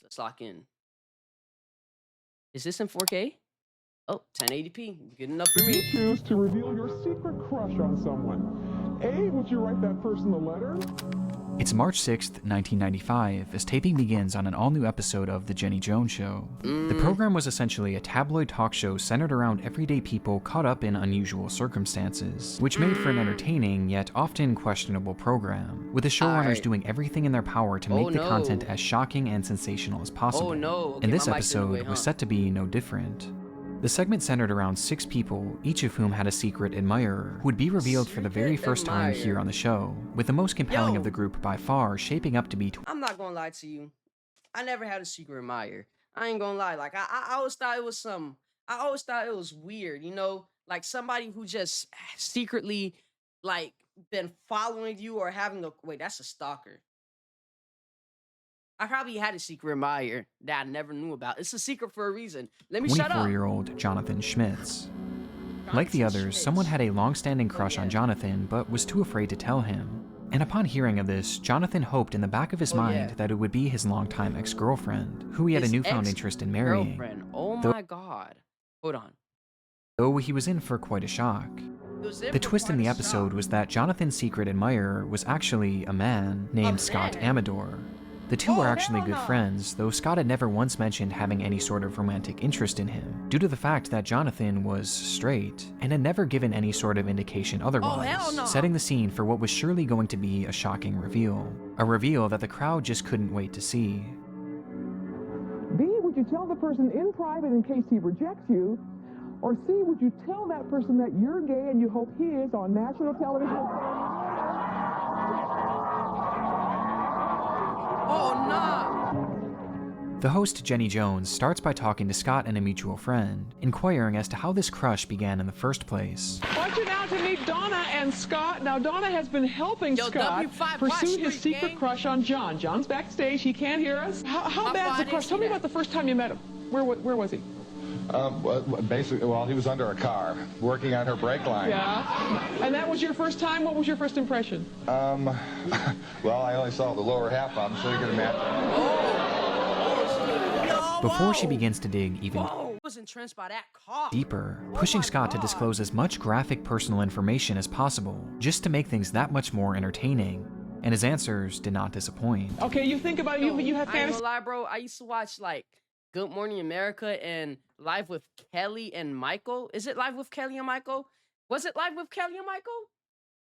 Let's lock in. Is this in 4K? Oh, 1080p. Good enough for me. You choose to reveal your secret crush on someone. A, would you write that person a letter? It's March 6th, 1995, as taping begins on an all-new episode of The Jenny Jones Show. The program was essentially a tabloid talk show centered around everyday people caught up in unusual circumstances, which made for an entertaining, yet often questionable program, with the showrunners doing everything in their power to make the content as shocking and sensational as possible. Okay, and this episode was set to be no different. The segment centered around 6 people, each of whom had a secret admirer, who would be revealed for the very first time here on the show, with the most compelling of the group by far shaping up to be... I'm not gonna lie to you. I never had a secret admirer. I ain't gonna lie. Like, I always thought it was some... I always thought it was weird, you know? Like, somebody who just secretly, like, been following you or having a... Wait, that's a stalker. I probably had a secret admirer that I never knew about. It's a secret for a reason. Let me shut up. 24-year-old Jonathan Schmitz. Like the others, someone had a long-standing crush on Jonathan, but was too afraid to tell him. And upon hearing of this, Jonathan hoped in the back of his mind that it would be his longtime ex-girlfriend, who he had a newfound interest in marrying. Oh my god. Hold on. Though he was in for quite a shock. The twist in the episode was that Jonathan's secret admirer was actually a man named Scott Amador. The two were actually good friends, though Scott had never once mentioned having any sort of romantic interest in him, due to the fact that Jonathan was straight, and had never given any sort of indication otherwise, setting the scene for what was surely going to be a shocking reveal. A reveal that the crowd just couldn't wait to see. B, would you tell the person in private in case he rejects you? Or C, would you tell that person that you're gay and you hope he is on national television? Oh, no! The host, Jenny Jones, starts by talking to Scott and a mutual friend, inquiring as to how this crush began in the first place. I want you now to meet Donna and Scott. Now, Donna has been helping Scott pursue his secret crush on John. John's backstage. He can't hear us. How bad's the crush? Tell me about the first time you met him. Where was he? Basically, well, he was under a car, working on her brake line. Yeah. And that was your first time? What was your first impression? Well, I only saw the lower half of him, so you can imagine. Before she begins to dig even deeper, pushing Scott to disclose as much graphic personal information as possible, just to make things that much more entertaining. And his answers did not disappoint. Okay, you think about you have fantasy. I ain't gonna lie, bro. I used to watch, like, Good Morning America and Live with Kelly and Michael. Is it Live with Kelly and Michael? Was it Live with Kelly and Michael?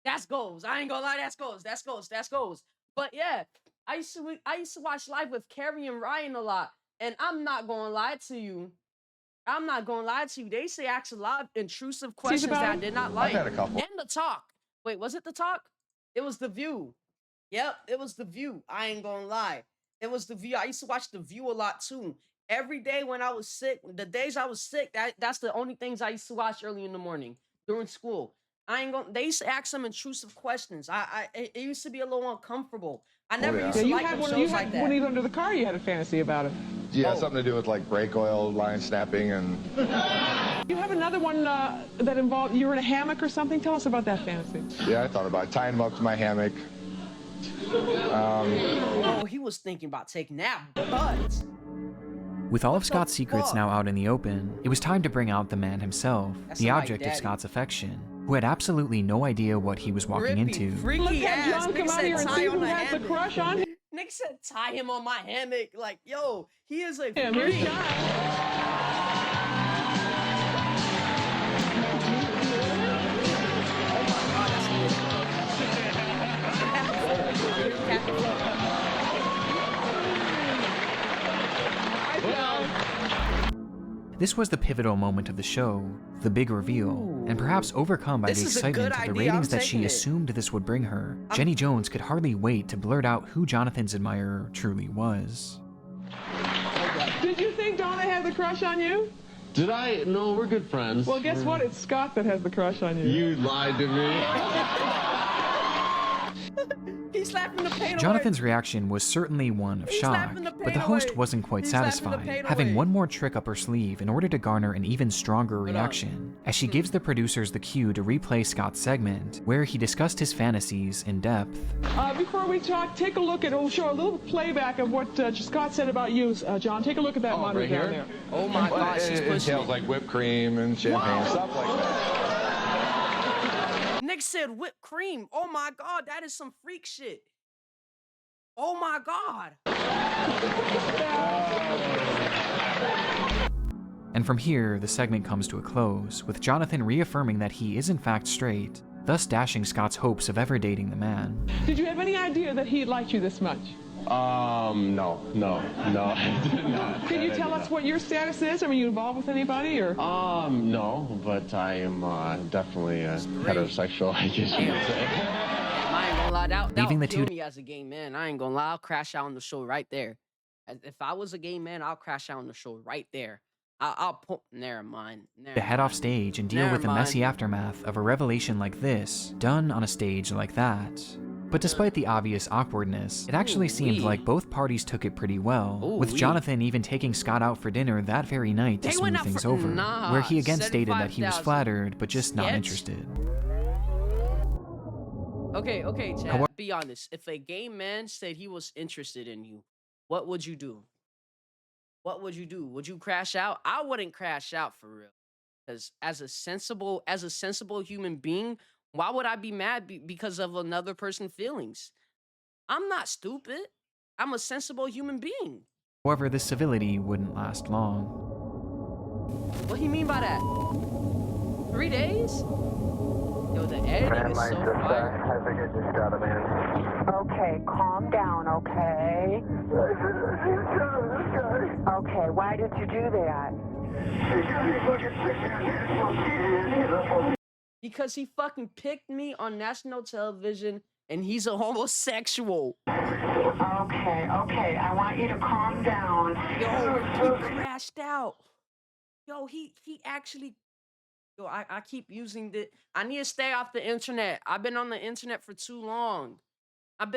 That's goals. I ain't gonna lie, that's goals. That's goals. That's goals. But yeah, I used to watch Live with Carrie and Ryan a lot. And I'm not gonna lie to you. I'm not gonna lie to you. They say ask a lot of intrusive questions that I did not like. I've had a couple. And The Talk. Wait, was it The Talk? It was The View. Yep, it was The View. I ain't gonna lie. It was The View. I used to watch The View a lot too. Every day when I was sick, the days I was sick, that's the only things I used to watch early in the morning during school. They used to ask some intrusive questions. It used to be a little uncomfortable. I never used to like shows like that. When he was under the car, you had a fantasy about it. Yeah, something to do with like brake oil, line snapping, and... You have another one that involved, you were in a hammock or something? Tell us about that fantasy. Yeah, I thought about it. Tying him up to my hammock. Oh, he was thinking about taking that, but... With all of Scott's secrets now out in the open, it was time to bring out the man himself, the object of Scott's affection, who had absolutely no idea what he was walking into. Look at John come out here and see who has the crush on him. Nick said tie him on my hammock. Like, yo, he is a freak. This was the pivotal moment of the show, the big reveal, and perhaps overcome by the excitement of the ratings that she assumed this would bring her, Jenny Jones could hardly wait to blurt out who Jonathan's admirer truly was. Did you think Donna had the crush on you? Did I? No, we're good friends. Well, guess what? It's Scott that has the crush on you. You lied to me. He He's slapping the paint Jonathan's away. reaction was certainly one of shock, but the host wasn't quite satisfied, having one more trick up her sleeve in order to garner an even stronger reaction, as she gives the producers the cue to replay Scott's segment, where he discussed his fantasies in depth. Before we talk, take a look at, we'll show a little playback of what Scott said about you, John. Take a look at that monitor right down here? there. Oh my gosh, she's It pushing entails like whipped cream and champagne, stuff like that. Nick said whipped cream. Oh my God, that is some freak shit. Oh my God. And from here, the segment comes to a close, with Jonathan reaffirming that he is in fact straight, thus dashing Scott's hopes of ever dating the man. Did you have any idea that he liked you this much? No, I did not. Can you tell us what your status is? Are you involved with anybody, or? No, but I am definitely heterosexual, I guess you could say. I ain't gonna lie, that Leaving would the kill two- me as a gay man. I ain't gonna lie, I'll crash out on the show right there. If I was a gay man, I'll crash out on the show right there. I'll put. Never mind. To head off stage and deal with the messy aftermath of a revelation like this, done on a stage like that. But despite the obvious awkwardness, it actually seemed like both parties took it pretty well, with Jonathan even taking Scott out for dinner that very night to smooth things over, where he again stated that he was flattered, but just not interested. Okay, Chad, be honest. If a gay man said he was interested in you, what would you do? What would you do? Would you crash out? I wouldn't crash out for real. Because as a sensible human being, why would I be mad because of another person's feelings? I'm not stupid. I'm a sensible human being. However, this civility wouldn't last long. What do you mean by that? 3 days? Yo, the editing is so fire. I think I just got him in. Okay, calm down, okay? Okay, why did you do that? Because he fucking picked me on national television and he's a homosexual. Okay, I want you to calm down. Yo, he crashed out. Yo, he actually... Yo, I keep using the... I need to stay off the internet. I've been on the internet for too long. I'm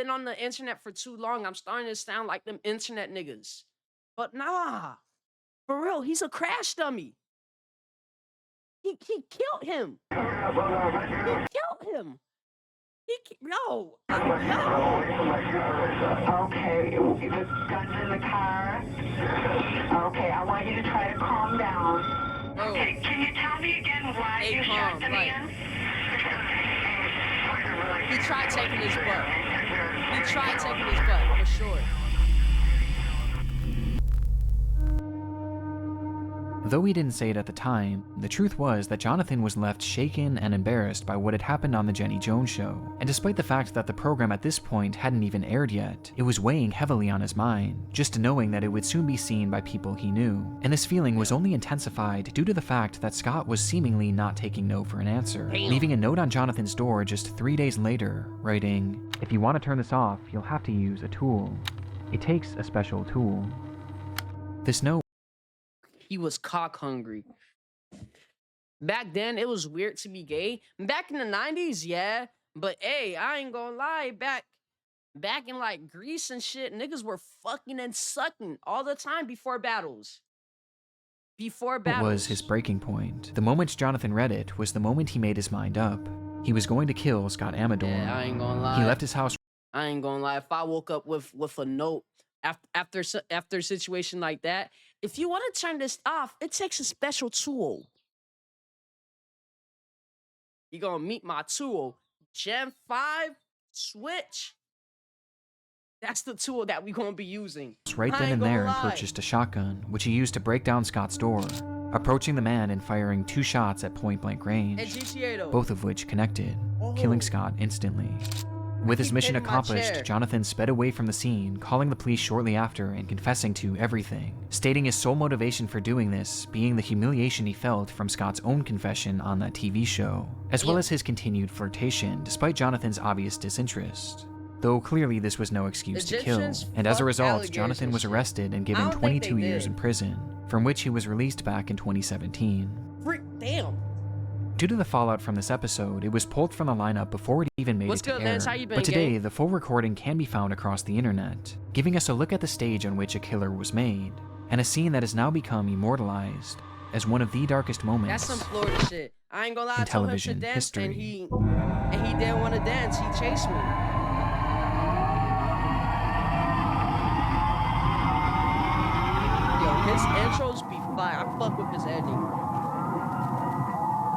starting to sound like them internet niggas. But nah. For real, he's a crash dummy. He killed him. Yo. Okay, the gun's in the car. Okay, I want you to try to calm down. Okay, can you tell me again why you shot the man? He tried taking his butt. For sure. Though he didn't say it at the time, the truth was that Jonathan was left shaken and embarrassed by what had happened on the Jenny Jones show, and despite the fact that the program at this point hadn't even aired yet, it was weighing heavily on his mind, just knowing that it would soon be seen by people he knew, and this feeling was only intensified due to the fact that Scott was seemingly not taking no for an answer, leaving a note on Jonathan's door just 3 days later, writing, "If you want to turn this off, you'll have to use a tool. It takes a special tool." This note He was cock hungry. Back then, it was weird to be gay. Back in the 90s, yeah. But hey, I ain't gonna lie. Back in like Greece and shit, niggas were fucking and sucking all the time before battles. Was his breaking point. The moment Jonathan read it was the moment he made his mind up. He was going to kill Scott Amador. Yeah, I ain't gonna lie. He left his house. I ain't gonna lie. If I woke up with a note after a situation like that, if you want to turn this off, it takes a special tool. You're gonna meet my tool, Gen 5 switch. That's the tool that we're gonna be using. Right then and there, and purchased a shotgun, which he used to break down Scott's door, approaching the man and firing 2 shots at point-blank range, both of which connected, killing Scott instantly. With his mission accomplished, Jonathan sped away from the scene, calling the police shortly after and confessing to everything, stating his sole motivation for doing this being the humiliation he felt from Scott's own confession on that TV show, as well as his continued flirtation despite Jonathan's obvious disinterest. Though clearly this was no excuse to kill, and as a result, Jonathan was arrested and given 22 years in prison, from which he was released back in 2017. Damn. Due to the fallout from this episode, it was pulled from the lineup before it even made it to air. How you been, but today, gang? the full recording can be found across the internet, giving us a look at the stage on which A Killer was made, and a scene that has now become immortalized as one of the darkest moments. That's some Florida shit. I ain't gonna lie, I in told him to television dance, history. and he didn't want to dance. He chased me. Yo, his intros be fire. I fuck with his editing.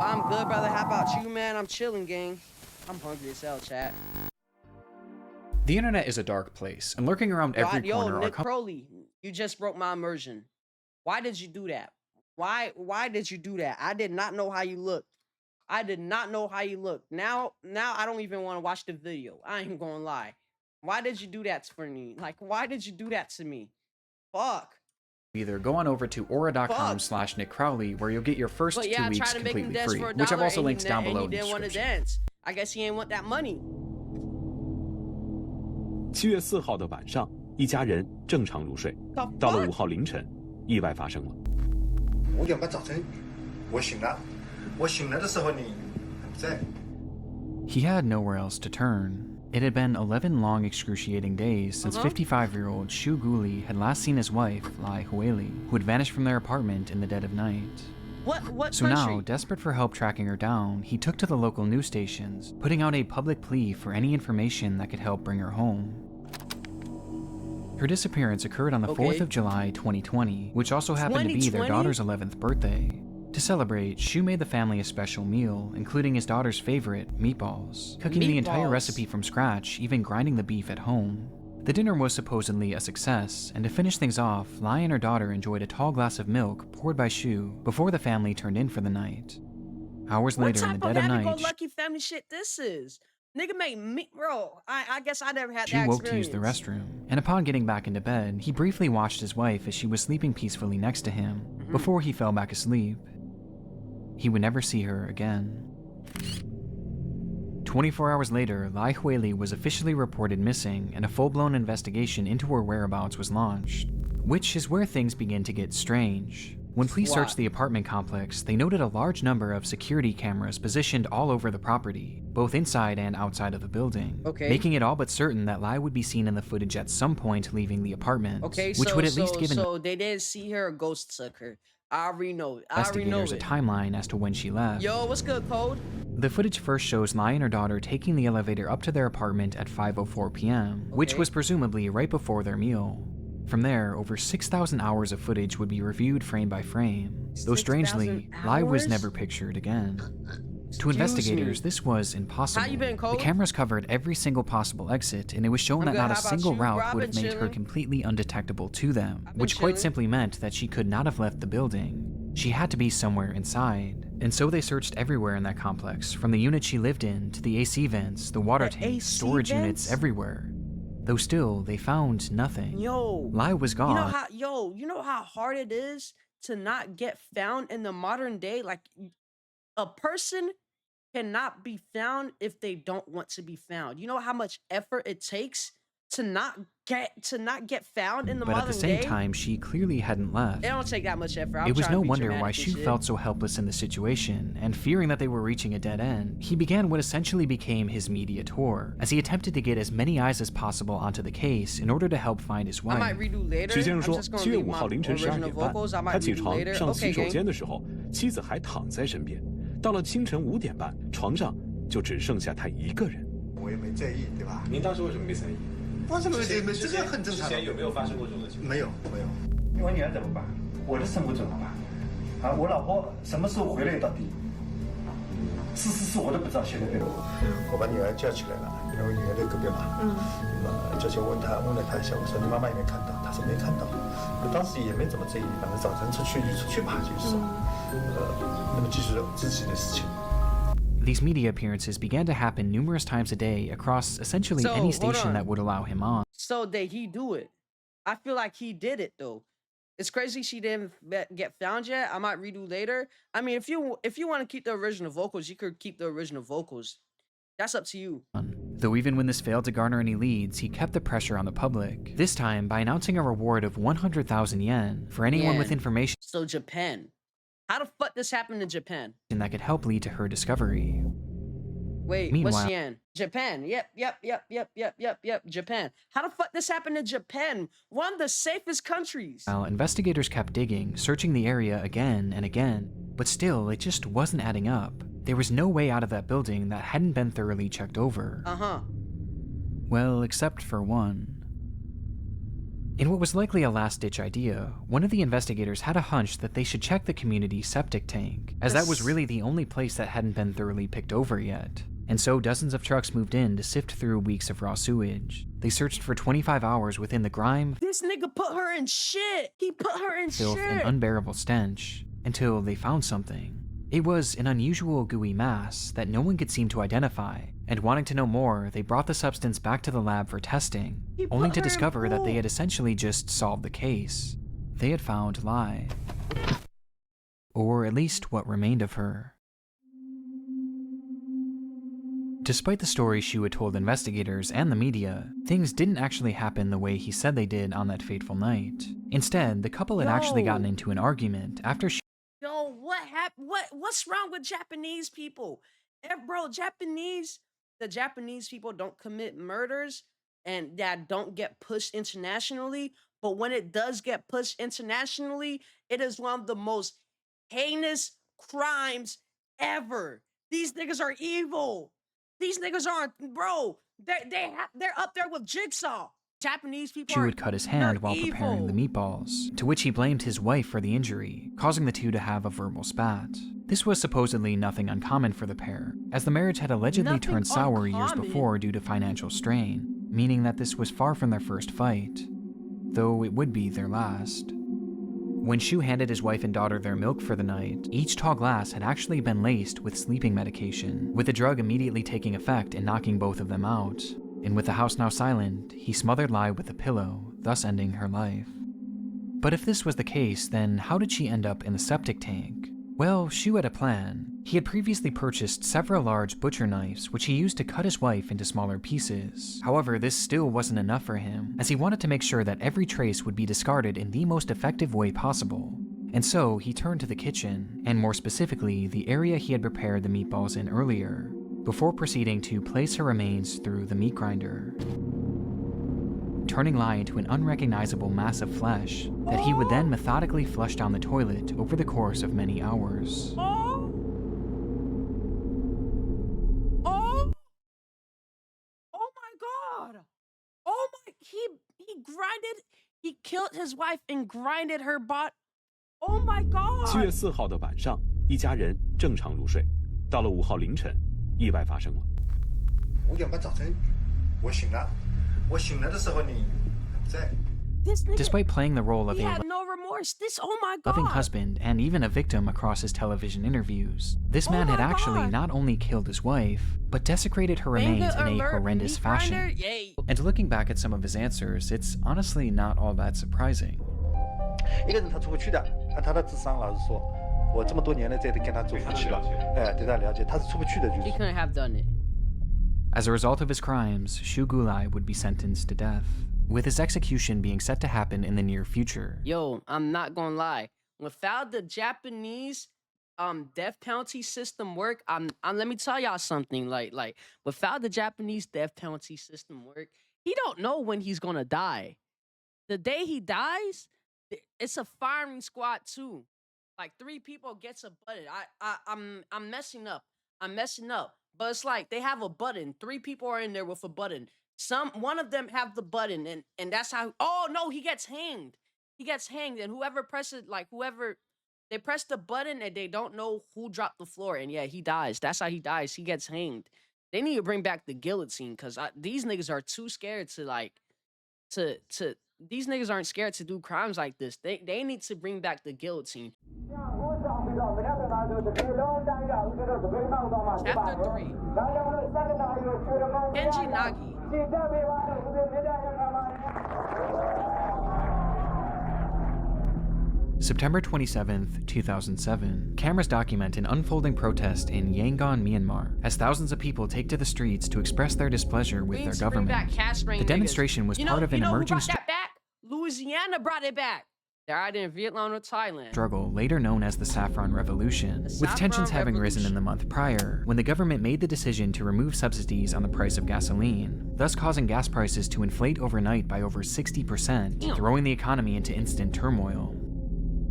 I'm good, brother. How about you, man? I'm chilling, gang. I'm hungry as hell, chat. The internet is a dark place, and lurking around every corner Nick are Crowley, you just broke my immersion. Why did you do that? Why did you do that? I did not know how you looked. I did not know how you looked. Now I don't even want to watch the video. I ain't gonna lie. Why did you do that for me? Like, why did you do that to me? Fuck. either go on over to aura.com/Nick Crowley, where you'll get your first 2 weeks completely free, which I've also linked down below in the description. I guess he ain't want that money. 7月4号的晚上，一家人正常入睡。到了5号凌晨，意外发生了。5点半早晨，我醒了。我醒来的时候你不在。He had nowhere else to turn. It had been 11 long, excruciating days since 55-year-old Shu Guli had last seen his wife, Lai Hueli, who had vanished from their apartment in the dead of night. So now, desperate for help tracking her down, he took to the local news stations, putting out a public plea for any information that could help bring her home. Her disappearance occurred on the 4th of July, 2020, which also happened to be their daughter's 11th birthday. To celebrate, Shu made the family a special meal, including his daughter's favorite, meatballs, cooking the entire recipe from scratch, even grinding the beef at home. The dinner was supposedly a success, and to finish things off, Lai and her daughter enjoyed a tall glass of milk poured by Shu before the family turned in for the night. Hours later, in the dead of night, what type of happy-go-lucky family shit this is? Nigga made me, bro. I guess I never had that Shu experience. woke to use the restroom, and upon getting back into bed, he briefly watched his wife as she was sleeping peacefully next to him, before he fell back asleep. He would never see her again. 24 hours later, Lai Hueli was officially reported missing, and a full-blown investigation into her whereabouts was launched, which is where things begin to get strange. When police searched the apartment complex, they noted a large number of security cameras positioned all over the property, both inside and outside of the building, making it all but certain that Lai would be seen in the footage at some point leaving the apartment, which would at least give so they didn't see her, a ghost took her. I already know. Investigators a timeline as to when she left. Yo, what's good, Code? The footage first shows Lai and her daughter taking the elevator up to their apartment at 5:04 p.m., which was presumably right before their meal. From there, over 6,000 hours of footage would be reviewed frame by frame, though strangely, Lai was never pictured again. To investigators, this was impossible. How you been, Cole? The cameras covered every single possible exit, and it was shown that not a single route would have made her completely undetectable to them, which quite simply meant that she could not have left the building. She had to be somewhere inside. And so they searched everywhere in that complex, from the unit she lived in to the AC vents, the water tanks, storage units, everywhere. Though still, they found nothing. Yo, Lai was gone. You know how hard it is to not get found in the modern day? Like, a person cannot be found if they don't want to be found. You know how much effort it takes to not get found in the modern day? But at the same time, she clearly hadn't left. It don't take that much effort. It was no wonder why Shu felt so helpless in the situation, and fearing that they were reaching a dead end, he began what essentially became his media tour, as he attempted to get as many eyes as possible onto the case in order to help find his wife. 时间说，7月5号凌晨12点半，他起床上洗手间的时候，妻子还躺在身边。到了清晨5点半，床上就只剩下他一个人。我也没在意，对吧？您当时为什么没在意？为什么没？这个很正常。之前有没有发生过这种情况？没有。我女儿怎么办？我的生活怎么办？啊，我老婆什么时候回来到底？是我都不知道，现在对吧？我把女儿叫起来了，因为我女儿在隔壁嘛。那么叫起问了她一下，我说你妈妈有没有看到？她说没看到。我当时也没怎么在意，反正早晨出去吧，就是。那么继续自己的事情。These media appearances began to happen numerous times a day across essentially any station that would allow him on. So did he do it? I feel like he did it though. It's crazy she didn't get found yet. I might redo later. I mean, if you want to keep the original vocals, you could keep the original vocals. That's up to you. Though even when this failed to garner any leads, he kept the pressure on the public, this time by announcing a reward of 100,000 yen for anyone with information. So Japan. How the fuck this happened in Japan? And that could help lead to her discovery. Wait, Meanwhile, what's Xi'an? Japan. Yep. Japan. How the fuck this happened in Japan? One of the safest countries. While investigators kept digging, searching the area again and again, but still, it just wasn't adding up. There was no way out of that building that hadn't been thoroughly checked over. Well, except for one. In what was likely a last-ditch idea, one of the investigators had a hunch that they should check the community septic tank, as that was really the only place that hadn't been thoroughly picked over yet. And so dozens of trucks moved in to sift through weeks of raw sewage. They searched for 25 hours within the grime, this nigga put her in shit! He put her in filth, shit! and unbearable stench, until they found something. It was an unusual gooey mass that no one could seem to identify, and wanting to know more, they brought the substance back to the lab for testing, only to discover that they had essentially just solved the case. They had found Lai. Or at least what remained of her. Despite the story Shu had told investigators and the media, things didn't actually happen the way he said they did on that fateful night. Instead, the couple had actually gotten into an argument after Shu. Yo, what happened? What's wrong with Japanese people? Bro, the Japanese people don't commit murders and that don't get pushed internationally. But when it does get pushed internationally, it is one of the most heinous crimes ever. These niggas are evil. These niggas aren't, bro. They're up there with Jigsaw. Japanese people Shu had cut his hand while preparing the meatballs, to which he blamed his wife for the injury, causing the two to have a verbal spat. This was supposedly nothing uncommon for the pair, as the marriage had allegedly turned sour years before due to financial strain, meaning that this was far from their first fight, though it would be their last. When Shu handed his wife and daughter their milk for the night, each tall glass had actually been laced with sleeping medication, with the drug immediately taking effect and knocking both of them out. And with the house now silent, he smothered Lai with a pillow, thus ending her life. But if this was the case, then how did she end up in the septic tank? Well, Shu had a plan. He had previously purchased several large butcher knives, which he used to cut his wife into smaller pieces. However, this still wasn't enough for him, as he wanted to make sure that every trace would be discarded in the most effective way possible. And so, he turned to the kitchen, and more specifically, the area he had prepared the meatballs in earlier, before proceeding to place her remains through the meat grinder, turning Lai into an unrecognizable mass of flesh that he would then methodically flush down the toilet over the course of many hours. Oh my god! Oh my, he killed his wife and grinded her butt. Oh my god! 7月4号的晚上，一家人正常入睡，到了5号凌晨，意外发生了。5点半早晨，我醒了。我醒了的时候你不在。 Despite playing the role of he a had no remorse. Oh my god. loving husband and even a victim across his television interviews, this man had actually not only killed his wife, but desecrated her remains in a horrendous fashion. And looking back at some of his answers, it's honestly not all that surprising. 一个人他出不去的，按他的智商，老实说，我这么多年了，这都跟他走夫妻了，哎，对他了解，他是出不去的，就是。 He couldn't have done it. As a result of his crimes, Shu Gulai would be sentenced to death, with his execution being set to happen in the near future. Yo, I'm not gonna lie. Without the Japanese death penalty system work, let me tell y'all something. Like without the Japanese death penalty system work, he don't know when he's gonna die. The day he dies, it's a firing squad too. Like 3 people gets a button. I'm messing up. But it's like they have a button. 3 people are in there with a button. One of them have the button, and that's how. Oh no, he gets hanged. He gets hanged, and whoever presses, they press the button and they don't know who dropped the floor, and yeah, he dies. That's how he dies. He gets hanged. They need to bring back the guillotine because these niggas are too scared to these niggas aren't scared to do crimes like this. They need to bring back the guillotine. Chapter 3. Genji Nagi. September 27th, 2007. Cameras document an unfolding protest in Yangon, Myanmar, as thousands of people take to the streets to express their displeasure with their government. The demonstration was part of an emerging. Louisiana brought it back. Died in Vietnam or Thailand. Struggle, later known as the Saffron Revolution, with tensions having risen in the month prior, when the government made the decision to remove subsidies on the price of gasoline, thus causing gas prices to inflate overnight by over 60%, throwing the economy into instant turmoil.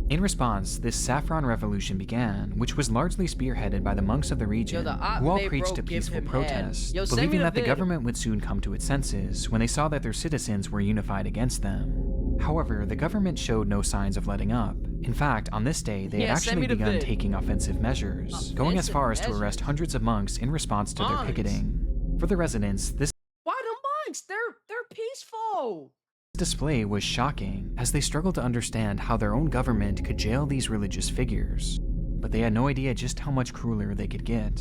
In response, this Saffron Revolution began, which was largely spearheaded by the monks of the region, who all preached a peaceful protest, believing that the government would soon come to its senses when they saw that their citizens were unified against them. However, the government showed no signs of letting up. In fact, on this day, they had actually begun taking offensive measures, going as far as to arrest hundreds of monks in response to their picketing. For the residents, this Why the monks? They're peaceful. display was shocking, as they struggled to understand how their own government could jail these religious figures, but they had no idea just how much crueler they could get.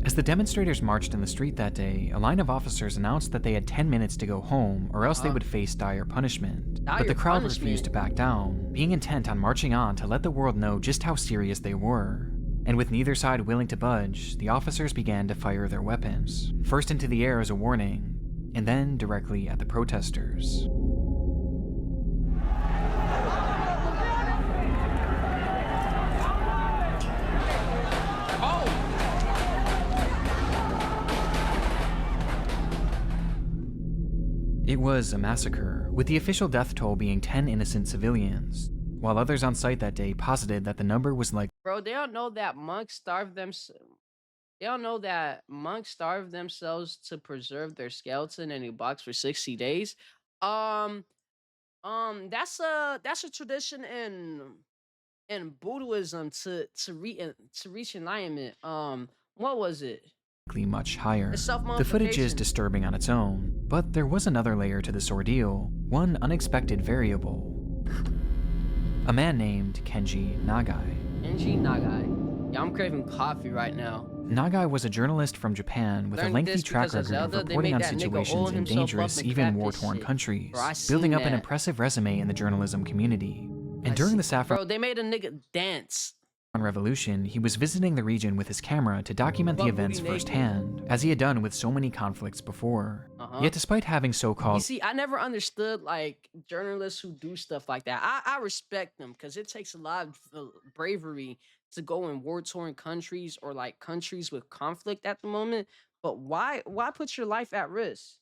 As the demonstrators marched in the street that day, a line of officers announced that they had 10 minutes to go home, or else they would face dire punishment. But the crowd refused to back down, being intent on marching on to let the world know just how serious they were. And with neither side willing to budge, the officers began to fire their weapons, first into the air as a warning, and then directly at the protesters. It was a massacre, with the official death toll being 10 innocent civilians, while others on site that day posited that the number was like— Bro, they don't know that monks starved themselves. They don't know that monks starved themselves to preserve their skeleton in a box for 60 days. That's a tradition in Buddhism to reach enlightenment. What was it? much higher. The footage is disturbing on its own, but there was another layer to this ordeal, one unexpected variable. A man named Kenji Nagai. Kenji Nagai. Yeah, I'm craving coffee right now. Nagai was a journalist from Japan with a lengthy track record of reporting on situations in dangerous, even war-torn countries, building up an impressive resume in the journalism community. And during the Saffron they made a nigga dance. Revolution, he was visiting the region with his camera to document the events firsthand, as he had done with so many conflicts before. Yet despite having so-called— You see, I never understood, like, journalists who do stuff like that. I respect them, because it takes a lot of bravery to go in war-torn countries or, like, countries with conflict at the moment. But why put your life at risk?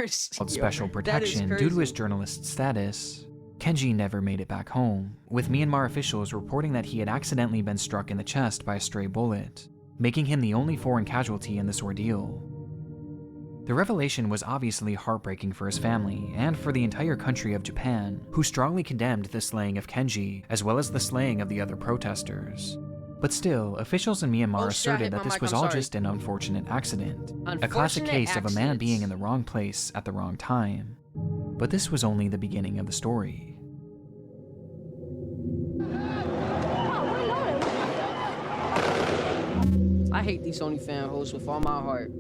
special protection due to his journalist status. Kenji never made it back home, with Myanmar officials reporting that he had accidentally been struck in the chest by a stray bullet, making him the only foreign casualty in this ordeal. The revelation was obviously heartbreaking for his family and for the entire country of Japan, who strongly condemned the slaying of Kenji as well as the slaying of the other protesters. But still, officials in Myanmar asserted that this was all just an unfortunate accident, a classic case of a man being in the wrong place at the wrong time. But this was only the beginning of the story. I hate these OnlyFans hosts with all my heart.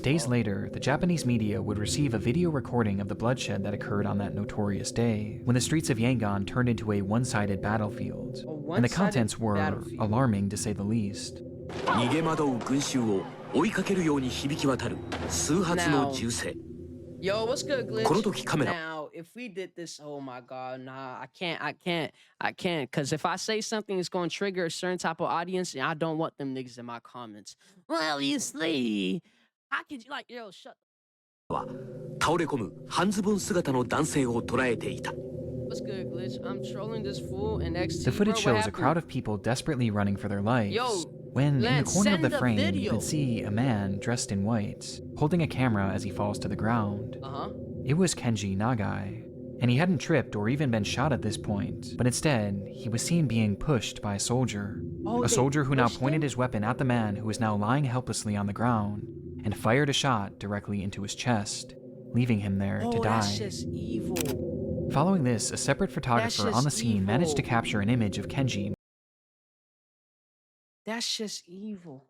Days later, the Japanese media would receive a video recording of the bloodshed that occurred on that notorious day, when the streets of Yangon turned into a one-sided battlefield, and the contents were alarming to say the least. Yo, what's good, Glitch? Now, if we did this, oh my god, nah, I can't, because if I say something, it's going to trigger a certain type of audience, and I don't want them niggas in my comments. Well, you see, how could you, like, yo, shut up. What's good, Glitch? I'm trolling this fool and XT. The footage shows a crowd of people desperately running for their lives. When in the corner of the frame, you could see a man dressed in white, holding a camera as he falls to the ground. It was Kenji Nagai, and he hadn't tripped or even been shot at this point, but instead, he was seen being pushed by a soldier. A soldier who now pointed his weapon at the man who was now lying helplessly on the ground, and fired a shot directly into his chest, leaving him there to die. That's just evil. Following this, a separate photographer on the scene managed to capture an image of Kenji. That's just evil.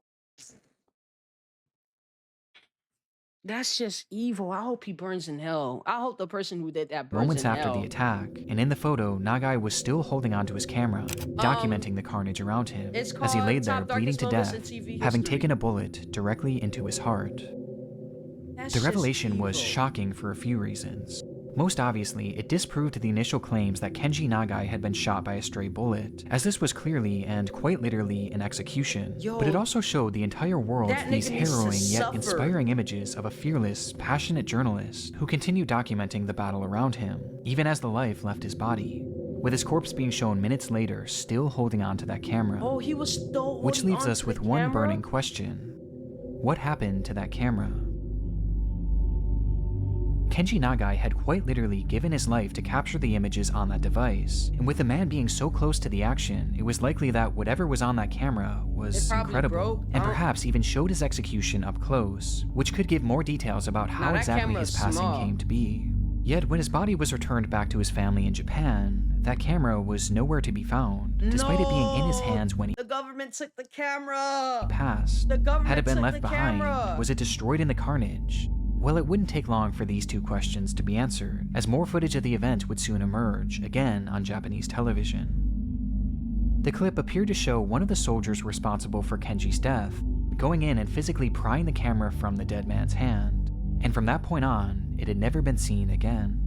That's just evil. I hope he burns in hell. I hope the person who did that burns moments in hell. After the attack, and in the photo, Nagai was still holding onto his camera, documenting the carnage around him, as he laid there bleeding to death, having taken a bullet directly into his heart. The revelation was shocking for a few reasons. Most obviously, it disproved the initial claims that Kenji Nagai had been shot by a stray bullet, as this was clearly and quite literally an execution. But it also showed the entire world these harrowing yet inspiring images of a fearless, passionate journalist who continued documenting the battle around him, even as the life left his body, with his corpse being shown minutes later still holding on to that camera. Oh, he was still which leaves us with one burning question. What happened to that camera? Kenji Nagai had quite literally given his life to capture the images on that device, and with the man being so close to the action, it was likely that whatever was on that camera was incredible, and perhaps even showed his execution up close, which could give more details about how exactly his passing came to be. Yet when his body was returned back to his family in Japan, that camera was nowhere to be found, despite it being in his hands when the government took the camera. He passed. Had it been left behind? Was it destroyed in the carnage? Well, it wouldn't take long for these two questions to be answered, as more footage of the event would soon emerge, again on Japanese television. The clip appeared to show one of the soldiers responsible for Kenji's death going in and physically prying the camera from the dead man's hand, and from that point on, it had never been seen again.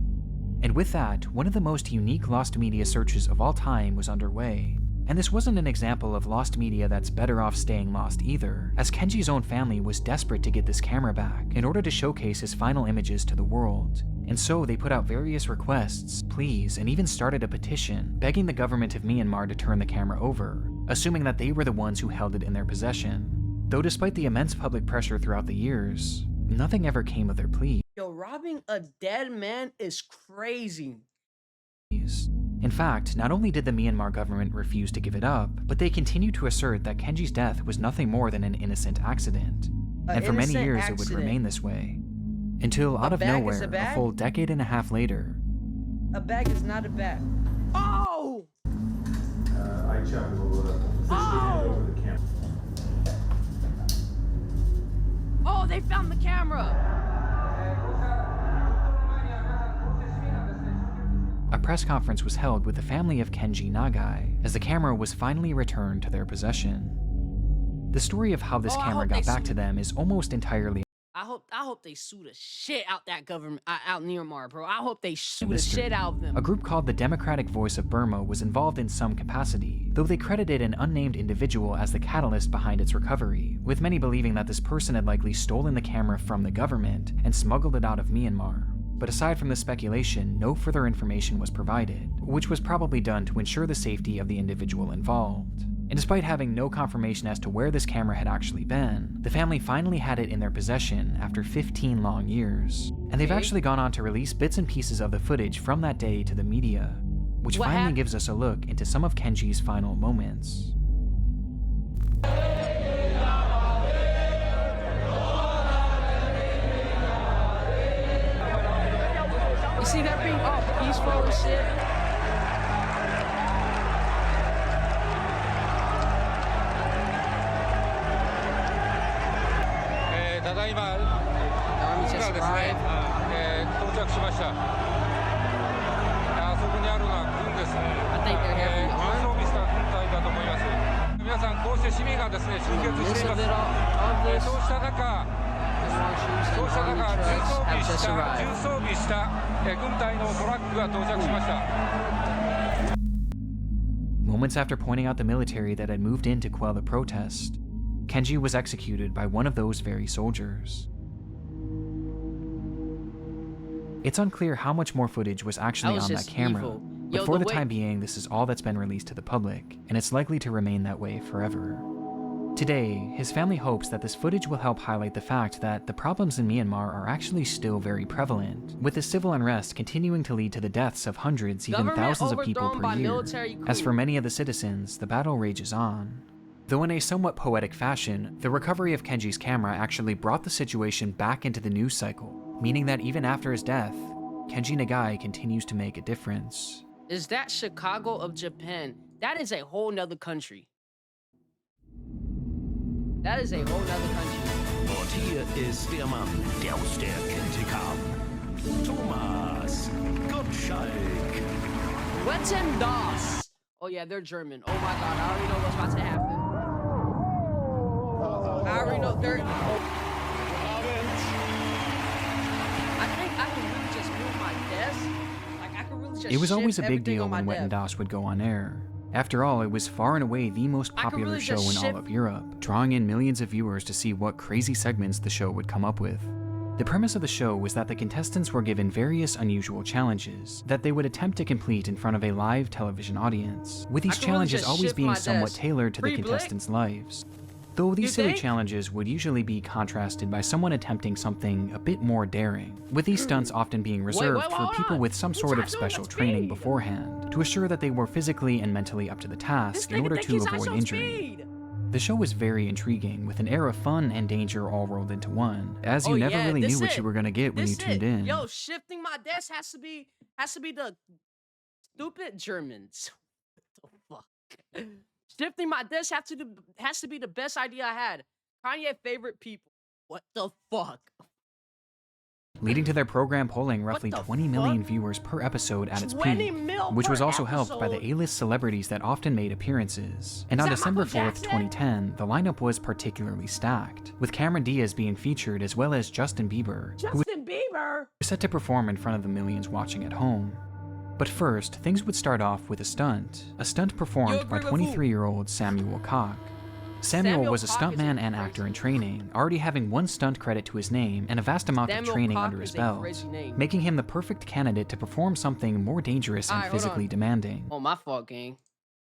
And with that, one of the most unique lost media searches of all time was underway. And this wasn't an example of lost media that's better off staying lost either, as Kenji's own family was desperate to get this camera back in order to showcase his final images to the world. And so they put out various requests, pleas, and even started a petition begging the government of Myanmar to turn the camera over, assuming that they were the ones who held it in their possession. Though despite the immense public pressure throughout the years, nothing ever came of their pleas. Yo, robbing a dead man is crazy. In fact, not only did the Myanmar government refuse to give it up, but they continued to assert that Kenji's death was nothing more than an innocent accident. And for many years it would remain this way. Until out of nowhere, a full decade and a half later... A bag is not a bag. Oh! I-Chat will officially hand over the camera. Oh, they found the camera! A press conference was held with the family of Kenji Nagai as the camera was finally returned to their possession. The story of how this camera got back to them is almost entirely... I hope they sue the shit out that government, out Myanmar, bro. I hope they sue the shit out of them. A group called the Democratic Voice of Burma was involved in some capacity, though they credited an unnamed individual as the catalyst behind its recovery, with many believing that this person had likely stolen the camera from the government and smuggled it out of Myanmar. But aside from the speculation, no further information was provided, which was probably done to ensure the safety of the individual involved. And despite having no confirmation as to where this camera had actually been, the family finally had it in their possession after 15 long years. And they've actually gone on to release bits and pieces of the footage from that day to the media, which finally gives us a look into some of Kenji's final moments. You see that being all peaceful and shit? Moments after pointing out the military that had moved in to quell the protest, Kenji was executed by one of those very soldiers. It's unclear how much more footage was actually on that camera, but for the time being, this is all that's been released to the public, and it's likely to remain that way forever. Today, his family hopes that this footage will help highlight the fact that the problems in Myanmar are actually still very prevalent, with the civil unrest continuing to lead to the deaths of hundreds, even thousands of people per year. As for many of the citizens, the battle rages on. Though in a somewhat poetic fashion, the recovery of Kenji's camera actually brought the situation back into the news cycle, meaning that even after his death, Kenji Nagai continues to make a difference. Is that Chicago of Japan? That is a whole nother country. That is a whole nother country. Und hier ist der Mann, der aus der Kälte kam. Thomas Gottschalk. Wetten das? Oh yeah, they're German. Oh my god, I already know what's about to happen. I already know they're... I think I can really just move my desk It was always a big deal when Wet and Das would go on air. After all, it was far and away the most popular show in all of Europe, drawing in millions of viewers to see what crazy segments the show would come up with. The premise of the show was that the contestants were given various unusual challenges that they would attempt to complete in front of a live television audience, with these challenges always being somewhat tailored to the contestants' lives. Though these silly challenges would usually be contrasted by someone attempting something a bit more daring, with these stunts often being reserved for people with some sort of special training beforehand, to assure that they were physically and mentally up to the task in order to avoid injury. The show was very intriguing, with an air of fun and danger all rolled into one, as you never really knew what you were gonna get when you tuned in. Yo, shifting my desk has to be the stupid Germans. What the fuck? Shifting my desk has to be the best idea I had. Kanye favorite people. What the fuck? Leading to their program pulling roughly 20 million viewers per episode at its peak, which was also helped by the A-list celebrities that often made appearances. And on December 4th, 2010, the lineup was particularly stacked, with Cameron Diaz being featured as well as Justin Bieber, who was set to perform in front of the millions watching at home. But first, things would start off with a stunt performed by 23-year-old Samuel Koch. Samuel was a stuntman and actor in training, already having one stunt credit to his name and a vast amount of training under his belt, making him the perfect candidate to perform something more dangerous and physically demanding. Oh, my fault, gang.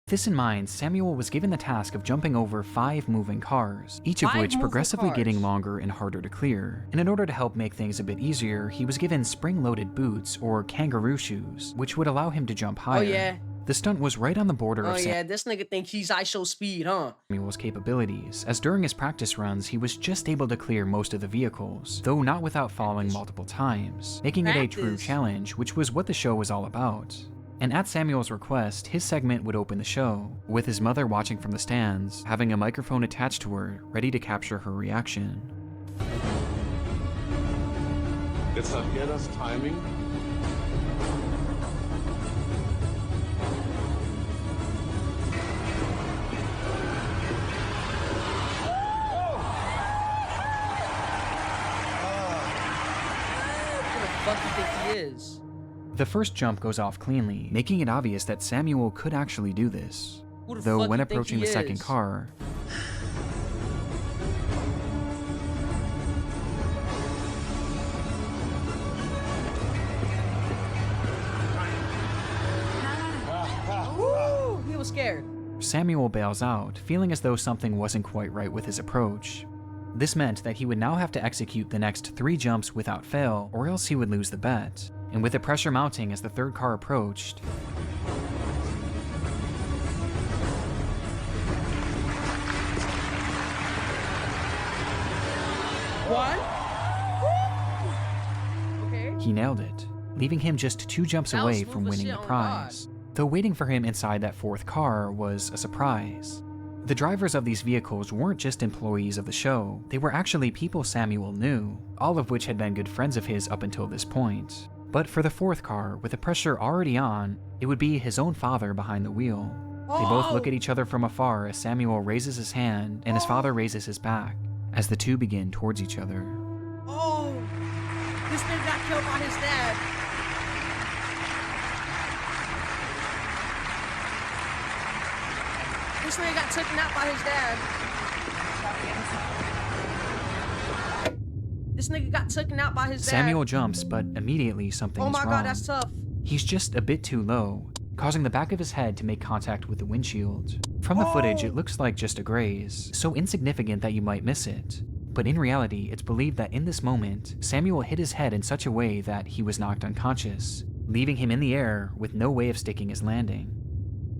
With this in mind, Samuel was given the task of jumping over 5 moving cars, each of which progressively getting longer and harder to clear. And in order to help make things a bit easier, he was given spring-loaded boots, or kangaroo shoes, which would allow him to jump higher. Oh yeah. The stunt was right on the border of this nigga think he's ISO speed, huh? Samuel's capabilities, as during his practice runs, he was just able to clear most of the vehicles, though not without falling multiple times, making it a true challenge, which was what the show was all about. And at Samuel's request, his segment would open the show, with his mother watching from the stands, having a microphone attached to her, ready to capture her reaction. Jetzt hat das Timing. Who the fuck do you think he is? The first jump goes off cleanly, making it obvious that Samuel could actually do this. Though when approaching the second car, He was scared. Samuel bails out, feeling as though something wasn't quite right with his approach. This meant that he would now have to execute the next 3 jumps without fail, or else he would lose the bet. And with the pressure mounting as the third car approached, he nailed it, leaving him just 2 jumps away from winning the prize. Though waiting for him inside that 4th car was a surprise. The drivers of these vehicles weren't just employees of the show, they were actually people Samuel knew, all of which had been good friends of his up until this point. But for the 4th car, with the pressure already on, it would be his own father behind the wheel. They both look at each other from afar as Samuel raises his hand and his father raises his back, as the two begin towards each other. Oh, this nigga got killed by his dad. This nigga got taken out by his dad. This nigga got taken out by his dad. Samuel jumps, but immediately something is wrong. Oh my god, that's tough. He's just a bit too low, causing the back of his head to make contact with the windshield. From the footage, it looks like just a graze, so insignificant that you might miss it. But in reality, it's believed that in this moment, Samuel hit his head in such a way that he was knocked unconscious, leaving him in the air with no way of sticking his landing.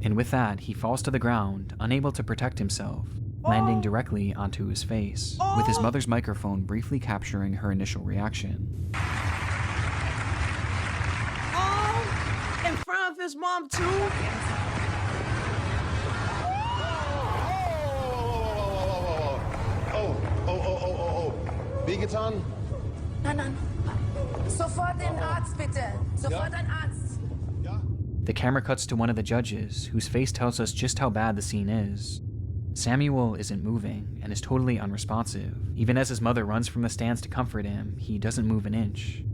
And with that, he falls to the ground, unable to protect himself, landing directly onto his face, with his mother's microphone briefly capturing her initial reaction. Oh, in front of his mom too? Oh. Wie getan? Nein. Sofort den Arzt, bitte. Sofort ein Arzt. The camera cuts to one of the judges, whose face tells us just how bad the scene is. Samuel isn't moving, and is totally unresponsive. Even as his mother runs from the stands to comfort him, he doesn't move an inch.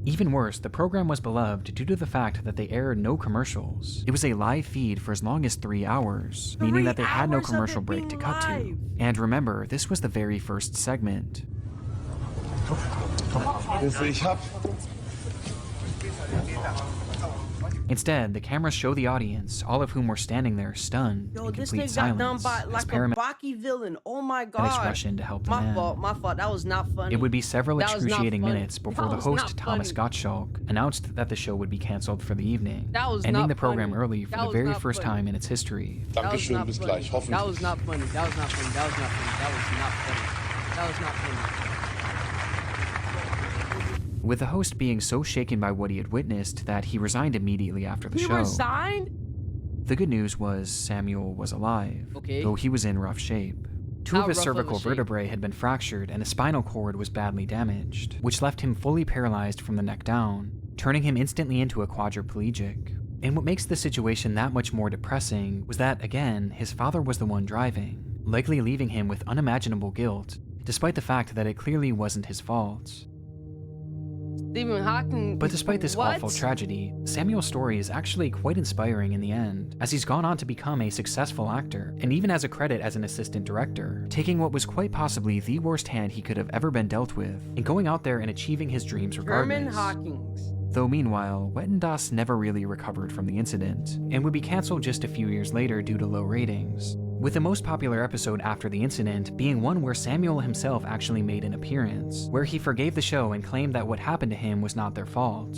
Even worse, the program was beloved due to the fact that they aired no commercials. It was a live feed for as long as 3 hours, meaning that they had no commercial break to cut to. And remember, this was the very first segment. Instead, the cameras show the audience, all of whom were standing there stunned in complete silence, got done by like a Baki villain. Oh my god! Rush in to help the man. My fault. That was not funny. It would be several excruciating minutes before the host, Thomas Gottschalk, announced that the show would be canceled for the evening, ending the program early for the very first time in its history. That was not funny. That was not funny. That was not funny. That was not funny. That was not funny. That was not funny. With the host being so shaken by what he had witnessed that he resigned immediately after the show. He resigned? The good news was Samuel was alive, though he was in rough shape. Two of his cervical vertebrae had been fractured and his spinal cord was badly damaged, which left him fully paralyzed from the neck down, turning him instantly into a quadriplegic. And what makes the situation that much more depressing was that, again, his father was the one driving, likely leaving him with unimaginable guilt, despite the fact that it clearly wasn't his fault. Stephen Hawking. But despite this awful tragedy, Samuel's story is actually quite inspiring in the end, as he's gone on to become a successful actor, and even has a credit as an assistant director, taking what was quite possibly the worst hand he could have ever been dealt with, and going out there and achieving his dreams regardless. Herman Hawkins. Though meanwhile, Wetten-Das never really recovered from the incident, and would be cancelled just a few years later due to low ratings, with the most popular episode after the incident being one where Samuel himself actually made an appearance, where he forgave the show and claimed that what happened to him was not their fault.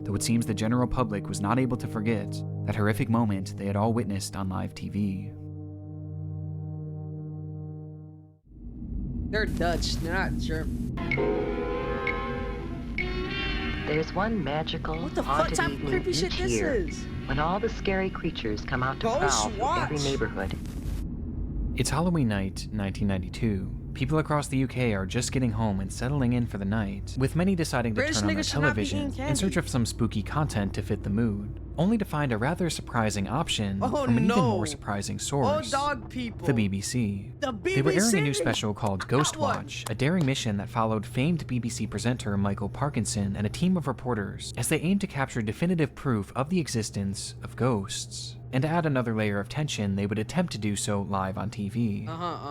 Though it seems the general public was not able to forget that horrific moment they had all witnessed on live TV. They're Dutch, they're not German. There's one magical, what the fuck type of creepy shit this is? When all the scary creatures come out to prowl through every neighborhood. It's Halloween night, 1992. People across the UK are just getting home and settling in for the night, with many deciding to turn on their television in search of some spooky content to fit the mood, only to find a rather surprising option from an even more surprising source, the BBC. They were airing a new special called Ghost Watch, a daring mission that followed famed BBC presenter Michael Parkinson and a team of reporters as they aimed to capture definitive proof of the existence of ghosts. And to add another layer of tension, they would attempt to do so live on TV.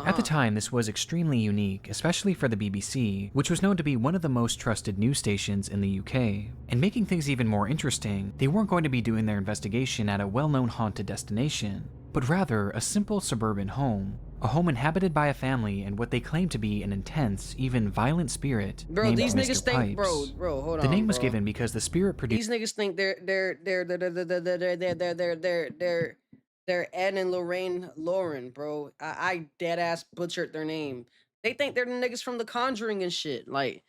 At the time, this was extremely unique, especially for the BBC, which was known to be one of the most trusted news stations in the UK. And making things even more interesting, they weren't going to be doing their investigation at a well-known haunted destination, but rather a simple suburban home. A home inhabited by a family and what they claim to be an intense, even violent spirit named these Mr. niggas think, Pipes. bro, hold on. The name was given because the spirit produced. These niggas think they're Ed and Lorraine Lauren, bro. I dead ass butchered their name. They think they're the niggas from The Conjuring and shit. Like,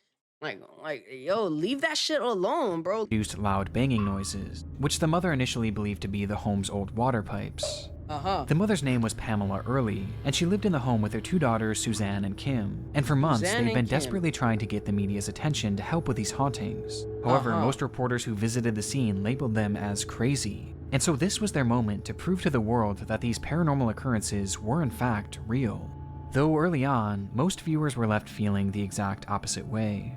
yo, leave that shit alone, bro. Produced loud banging noises, which the mother initially believed to be the home's old water pipes. The mother's name was Pamela Early, and she lived in the home with her two daughters, Suzanne and Kim. And for months, they've been desperately trying to get the media's attention to help with these hauntings. However, most reporters who visited the scene labeled them as crazy. And so this was their moment to prove to the world that these paranormal occurrences were in fact real. Though early on, most viewers were left feeling the exact opposite way.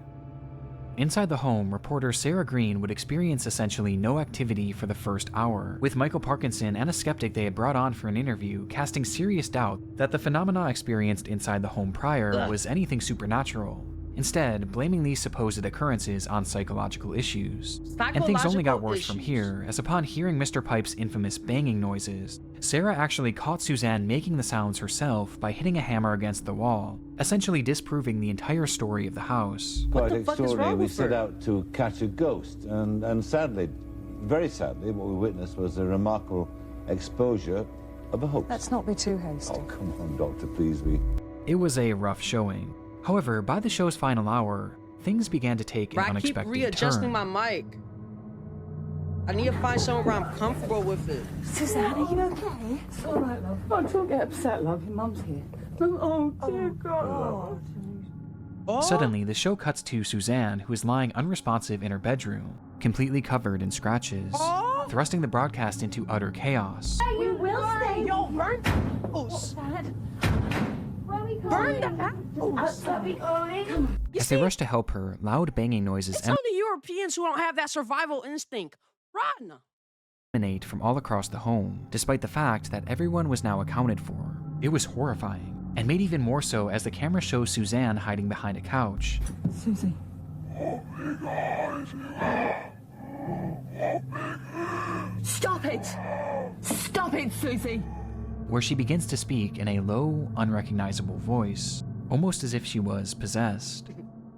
Inside the home, reporter Sarah Green would experience essentially no activity for the first hour, with Michael Parkinson and a skeptic they had brought on for an interview casting serious doubt that the phenomena experienced inside the home prior was anything supernatural, instead blaming these supposed occurrences on psychological issues. And things only got worse from here, as upon hearing Mr. Pipe's infamous banging noises, Sarah actually caught Suzanne making the sounds herself by hitting a hammer against the wall, essentially disproving the entire story of the house. Quite extraordinary. We set out to catch a ghost, and sadly, very sadly, what we witnessed was a remarkable exposure of a hoax. Let's not be too hasty. Oh, come on, Doctor, please. It was a rough showing. However, by the show's final hour, things began to take an unexpected turn. I keep readjusting my mic. I need to find somewhere where I'm comfortable with it. Suzanne, are you okay? It's all right, love. Don't get upset, love. Your mum's here. Oh, dear God. Suddenly, the show cuts to Suzanne, who is lying unresponsive in her bedroom, completely covered in scratches, thrusting the broadcast into utter chaos. We will stay. Yo, burn. Oh, Dad. Where Burn the house. As they rush to help her, loud banging noises It's only Europeans who don't have that survival instinct. Run. emanate from all across the home, despite the fact that everyone was now accounted for. It was horrifying, and made even more so as the camera shows Suzanne hiding behind a couch. Susie. Stop it! Stop it, Susie! Where she begins to speak in a low, unrecognizable voice, almost as if she was possessed.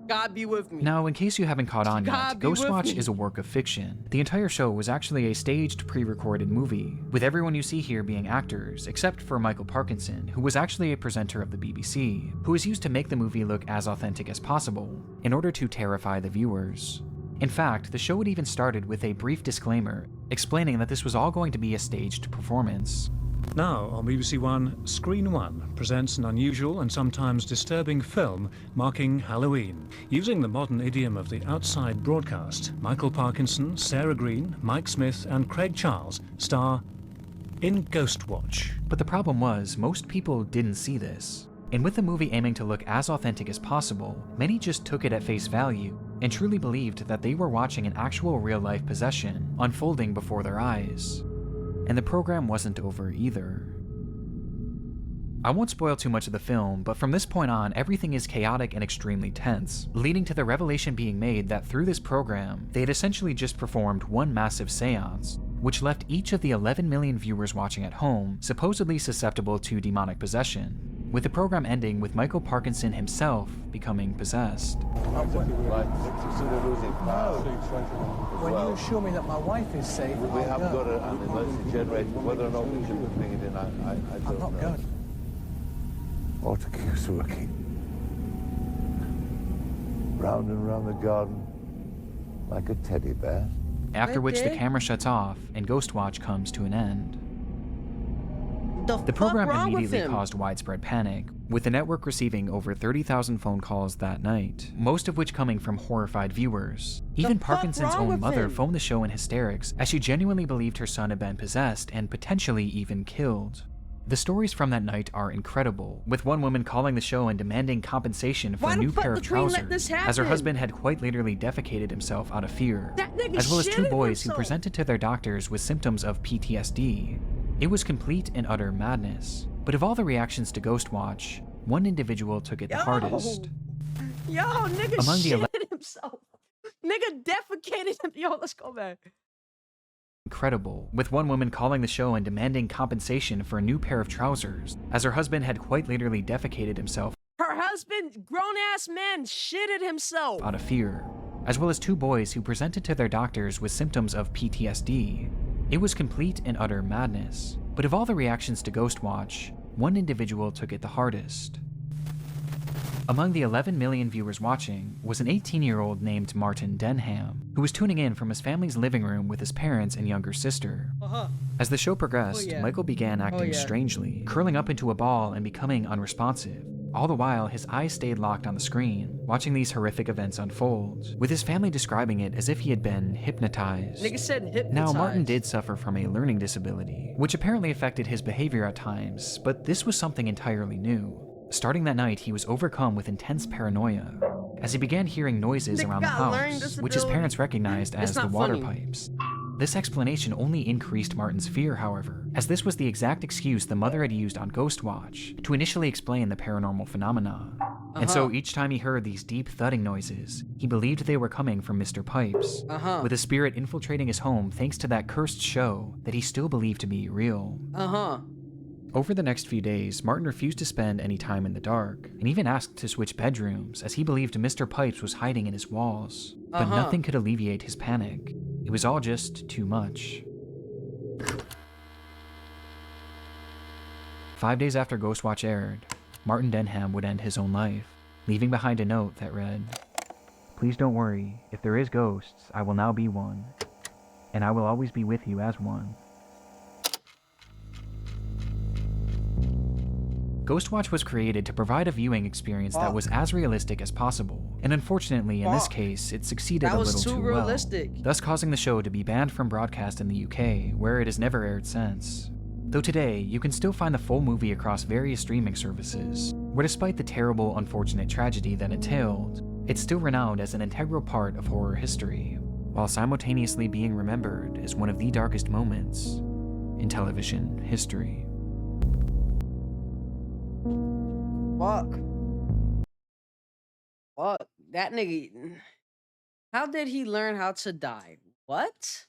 God be with me. Now, in case you haven't caught on yet, Ghostwatch me. is a work of fiction. The entire show was actually a staged, pre-recorded movie, with everyone you see here being actors, except for Michael Parkinson, who was actually a presenter of the BBC, who was used to make the movie look as authentic as possible, in order to terrify the viewers. In fact, the show had even started with a brief disclaimer, explaining that this was all going to be a staged performance. Now, on BBC One, Screen One presents an unusual and sometimes disturbing film marking Halloween. Using the modern idiom of the outside broadcast, Michael Parkinson, Sarah Green, Mike Smith, and Craig Charles star in Ghostwatch. But the problem was, most people didn't see this. And with the movie aiming to look as authentic as possible, many just took it at face value and truly believed that they were watching an actual real-life possession unfolding before their eyes. And the program wasn't over either. I won't spoil too much of the film, but from this point on, everything is chaotic and extremely tense, leading to the revelation being made that through this program, they had essentially just performed one massive seance, which left each of the 11 million viewers watching at home supposedly susceptible to demonic possession, with the program ending with Michael Parkinson himself becoming possessed. When you assure me that my wife is safe, we have got an emergency generator. Whether or not we should bring it in, I don't know. I'm not going. Or to keep us working. Round and round the garden, like a teddy bear. After which the camera shuts off and Ghostwatch comes to an end. The program immediately caused widespread panic, with the network receiving over 30,000 phone calls that night, most of which coming from horrified viewers. Even Parkinson's own mother phoned the show in hysterics, as she genuinely believed her son had been possessed and potentially even killed. The stories from that night are incredible, with one woman calling the show and demanding compensation for a new pair of trousers, as her husband had quite literally defecated himself out of fear, as well as two boys who presented to their doctors with symptoms of PTSD. It was complete and utter madness. But of all the reactions to Ghostwatch, one individual took it the hardest. Yo, nigga Among the shitted himself. Nigga defecated him. Yo, let's go back. Incredible, with one woman calling the show and demanding compensation for a new pair of trousers, as her husband had quite literally defecated himself. Her husband, grown-ass man, shitted himself out of fear, as well as two boys who presented to their doctors with symptoms of PTSD. It was complete and utter madness. But of all the reactions to Ghostwatch, one individual took it the hardest. Among the 11 million viewers watching was an 18-year-old named Martin Denham, who was tuning in from his family's living room with his parents and younger sister. As the show progressed, Michael began acting strangely, curling up into a ball and becoming unresponsive. All the while, his eyes stayed locked on the screen, watching these horrific events unfold, with his family describing it as if he had been hypnotized. Nigga said hypnotized. Now, Martin did suffer from a learning disability, which apparently affected his behavior at times, but this was something entirely new. Starting that night, he was overcome with intense paranoia, as he began hearing noises around the house, which his parents recognized as the water pipes. This explanation only increased Martin's fear, however, as this was the exact excuse the mother had used on Ghostwatch to initially explain the paranormal phenomena. And so each time he heard these deep thudding noises, he believed they were coming from Mr. Pipes, with a spirit infiltrating his home thanks to that cursed show that he still believed to be real. Over the next few days, Martin refused to spend any time in the dark, and even asked to switch bedrooms as he believed Mr. Pipes was hiding in his walls. But nothing could alleviate his panic. It was all just too much. 5 days after Ghostwatch aired, Martin Denham would end his own life, leaving behind a note that read, "Please don't worry, if there is ghosts, I will now be one, and I will always be with you as one." Ghostwatch was created to provide a viewing experience that was as realistic as possible, and unfortunately, in this case, it succeeded a little too realistic, thus causing the show to be banned from broadcast in the UK, where it has never aired since. Though today, you can still find the full movie across various streaming services, where despite the terrible, unfortunate tragedy that entailed, it's still renowned as an integral part of horror history, while simultaneously being remembered as one of the darkest moments in television history. Fuck. Fuck. That nigga. How did he learn how to die? What?